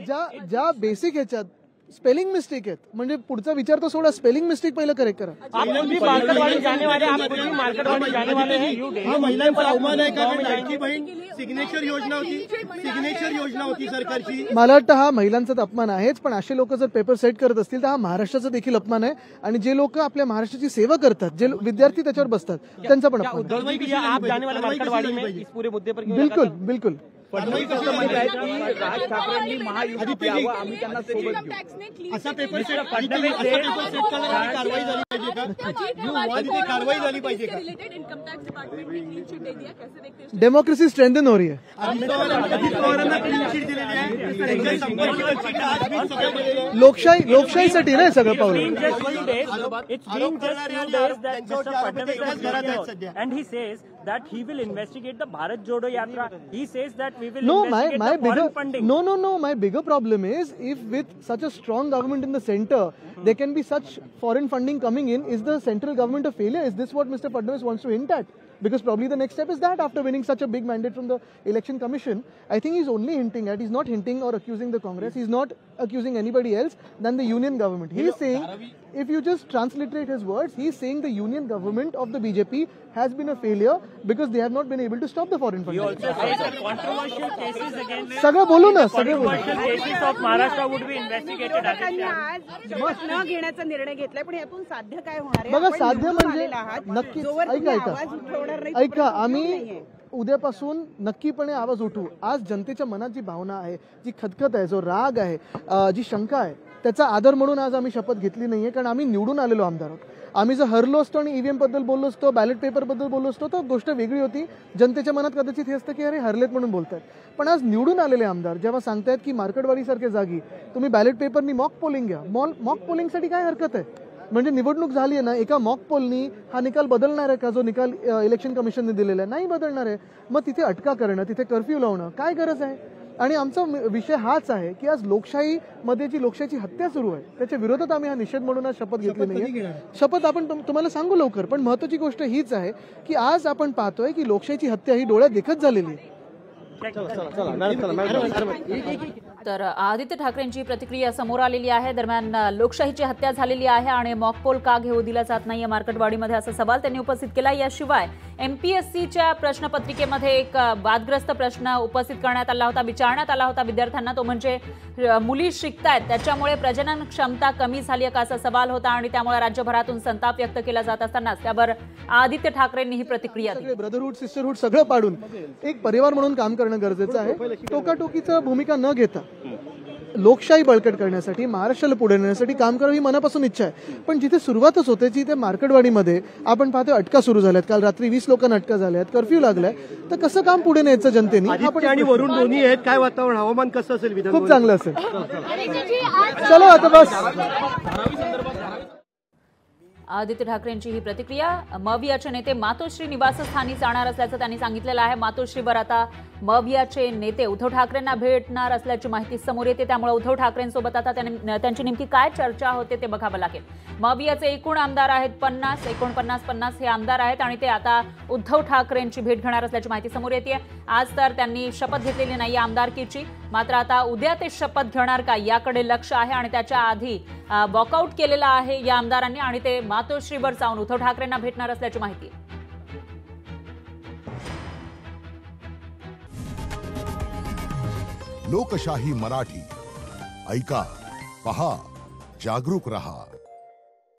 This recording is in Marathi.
ज्या बेसिक ह्याच्यात स्पेलिंग मिस्टेक आहेत, म्हणजे पुढचा विचार तो सोडा, स्पेलिंग मिस्टेक पहिलं करेक्ट करा. मार्केटवाड़ी जाने वाले हैं, महिलांचा अवमान आहे का? लाडकी बहीण सिग्नेचर योजना होती सरकारची. मला वाटतं हा महिलांचाच अपमान आहेच, पण असे लोक जर पेपर सेट करत असतील तर हा महाराष्ट्राचा देखील अपमान आहे. आणि जे लोक आपल्या महाराष्ट्राची सेवा करतात, जे विद्यार्थी त्याच्यावर बसतात, त्यांचा पण अपमान. बिलकुल बिलकुल. राज ठाकरेंनी महायुती यावं, आम्ही त्यांना सोबत घेऊ. असा पेपर सेट करणारी कारवाई झाली पाहिजे का? डेमोक्रेसी स्ट्रेंथन हो रही है. लोकशाहीसाठी नाही सगळं पावलं. And he says that he will investigate the Bharat Jodo Yatra. He says that we will No, investigate my the foreign bigger funding. no. My bigger problem is if with such a strong government in the center, there can be such foreign funding coming in. Is the central government a failure? Is this what Mr. Fadnavis wants to hint at? Because probably the next step is that after winning such a big mandate from the election commission, I think he's only hinting at. He's not hinting or accusing the Congress. He's not accusing anybody else than the union government. He's saying, if you just transliterate his words, he's saying the union government of the BJP has been a failure because they have not been able to stop the foreign funding. He also says that controversial cases against सगळं बोलू ना, सगळं बोलू. controversial cases of Maharashtra would be investigated. आज न घेण्याचा निर्णय घेतलाय, पण यातून साध्य काय होणार आहे? बघा, साध्य म्हणजे नक्कीच ऐका, आम्ही उद्यापासून नक्कीपणे आवाज उठवू. आज जनतेच्या मनात जी भावना आहे, जी खदखत आहे, जो राग आहे, जी शंका आहे, त्याचा आदर म्हणून आज आम्ही शपथ घेतली नाहीये. कारण आम्ही निवडून आलेलो आमदार आहोत. आम्ही जर हरलो असतो आणि ईव्हीएम बद्दल बोललो असतो, बॅलेट पेपर बद्दल बोललो असतो, तर गोष्ट वेगळी होती. जनतेच्या मनात कदाचित हे असतं की अरे हरलेत म्हणून बोलतात. पण आज निवडून आलेले आमदार जेव्हा सांगतायत की मार्केटवाडीसारख्या जागी तुम्ही बॅलेट पेपरनी मॉक पोलिंग घ्या, मॉक पोलिंगसाठी काय हरकत आहे? म्हणजे निवडणूक झाली आहे ना, एका मॉक पोलनी हा निकाल बदलणार आहे का? जो निकाल इलेक्शन कमिशनने दिलेला आहे, नाही बदलणार आहे. मग तिथे अटका करणं, तिथे कर्फ्यू लावणं काय गरज आहे? आणि आमचा विषय हाच आहे की आज लोकशाहीमध्ये जी लोकशाहीची हत्या सुरू आहे त्याच्या विरोधात आम्ही हा निषेध म्हणून आज शपथ घेतली नाही. शपथ आपण तुम्हाला सांगू लवकर. पण महत्वाची गोष्ट हीच आहे की आज आपण पाहतोय की लोकशाहीची हत्या ही डोळ्यात देखत झालेली आहे. तर आदित्य ठाकरेंची प्रतिक्रिया समोर आलेली आहे. दरम्यान लोकशाहीची हत्या झालेली आहे आणि मॉकपोल का घेऊ दिला जात नाहीये मार्केटवाडीमध्ये, असा सवाल त्यांनी उपस्थित केला. याशिवाय एमपीएससीच्या प्रश्नपत्रिकेमध्ये एक वादग्रस्त प्रश्न उपस्थित करण्यात आला होता, विचारण्यात आला होता विद्यार्थ्यांना. तो म्हणजे मुली शिकतायत त्याच्यामुळे प्रजनन क्षमता कमी झाली आहे का, असा सवाल होता. आणि त्यामुळे राज्यभरातून संताप व्यक्त केला जात असतानाच त्यावर आदित्य ठाकरेंनी ही प्रतिक्रिया दिली. ब्रदरहूड सिस्टरहूड सगळं पाडून एक परिवार म्हणून काम करणं गरजेचं आहे. टोकाटोकीचं भूमिका न घेता लोकशाही बळकट करण्यासाठी, महाराष्ट्राला पुढे नेण्यासाठी काम करावं ही मनापासून इच्छा आहे. पण जिथे सुरुवातच होते जिथे मार्केटवाडीमध्ये आपण पाहतो अटका सुरू झाल्यात. काल रात्री 20 लोकांना अटका झाल्यात, कर्फ्यू लागलाय. तर कसं काम पुढे न्यायचं जनतेने? आपण आणि वरून दोन्ही आहेत. काय वातावरण, हवामान कसं असेल? खूप चांगलं असेल. चलो आता बस. आदित्य ठाकरेंची ही प्रतिक्रिया. मवियाचे नेते मातोश्री निवासस्थानी जाणार असल्याचं त्यांनी सांगितलेलं आहे. मातोश्रीवर आता मवियाचे नेते उद्धव ठाकरेंना भेटणार असल्याची माहिती समोर येते. त्यामुळे उद्धव ठाकरेंसोबत आता त्यांची नेमकी काय चर्चा होते ते बघावं लागेल. मवियाचे एकूण आमदार आहेत 49 हे आमदार आहेत आणि ते आता उद्धव ठाकरेंची भेट घेणार असल्याची माहिती समोर येते. आज तर त्यांनी शपथ घेतलेली नाही आमदारकीची, मात्र आता उद्या ते शपथ घेणार का याकडे लक्ष आहे. आणि त्याच्या आधी वॉकआउट केलेला आहे या आमदारांनी आणि ते मातोश्रीवर जाऊन उद्धव ठाकरेंना भेटणार असल्याची माहिती आहे. लोकशाही मराठी ऐका, पहा, जागरूक रहा.